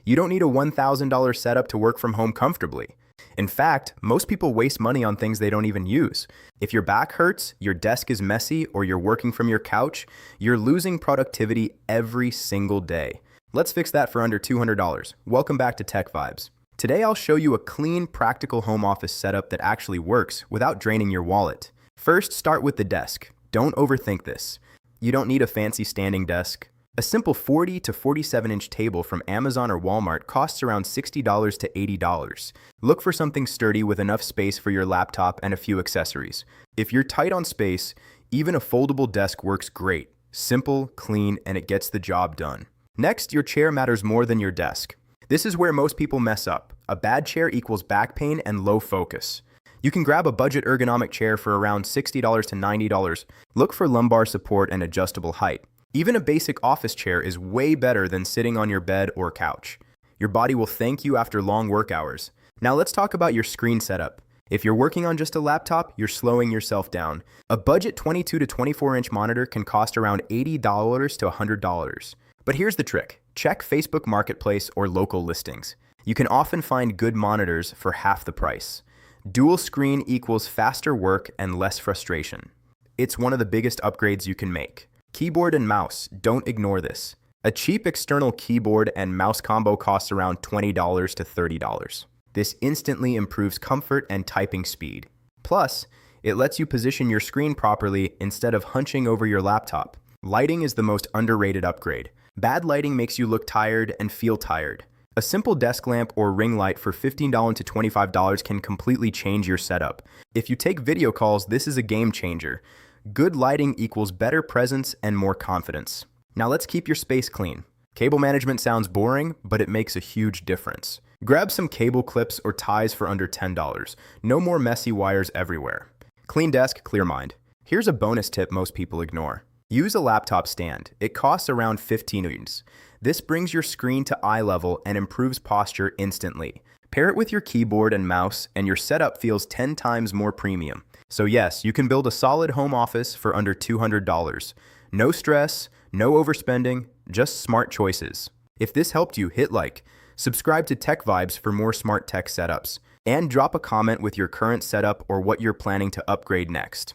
You don't need a $1,000 setup to work from home comfortably. In fact, most people waste money on things they don't even use. If your back hurts, your desk is messy, or you're working from your couch, you're losing productivity every single day. Let's fix that for under $200. Welcome back to TechVibes. Today I'll show you a clean, practical home office setup that actually works without draining your wallet. First, start with the desk. Don't overthink this. You don't need a fancy standing desk. A simple 40 to 47-inch table from Amazon or Walmart costs around $60 to $80. Look for something sturdy with enough space for your laptop and a few accessories. If you're tight on space, even a foldable desk works great. Simple, clean, and it gets the job done. Next, your chair matters more than your desk. This is where most people mess up. A bad chair equals back pain and low focus. You can grab a budget ergonomic chair for around $60 to $90. Look for lumbar support and adjustable height. Even a basic office chair is way better than sitting on your bed or couch. Your body will thank you after long work hours. Now let's talk about your screen setup. If you're working on just a laptop, you're slowing yourself down. A budget 22 to 24-inch monitor can cost around $80 to $100. But here's the trick. Check Facebook Marketplace or local listings. You can often find good monitors for half the price. Dual screen equals faster work and less frustration. It's one of the biggest upgrades you can make. Keyboard and mouse, don't ignore this. A cheap external keyboard and mouse combo costs around $20 to $30. This instantly improves comfort and typing speed. Plus, it lets you position your screen properly instead of hunching over your laptop. Lighting is the most underrated upgrade. Bad lighting makes you look tired and feel tired. A simple desk lamp or ring light for $15 to $25 can completely change your setup. If you take video calls, this is a game changer. Good lighting equals better presence and more confidence. Now let's keep your space clean. Cable management sounds boring, but it makes a huge difference. Grab some cable clips or ties for under $10. No more messy wires everywhere. Clean desk, clear mind. Here's a bonus tip most people ignore. Use a laptop stand. It costs around $15. This brings your screen to eye level and improves posture instantly. Pair it with your keyboard and mouse, and your setup feels 10 times more premium. So yes, you can build a solid home office for under $200. No stress, no overspending, just smart choices. If this helped you, hit like. Subscribe to TechVibes for more smart tech setups. And drop a comment with your current setup or what you're planning to upgrade next.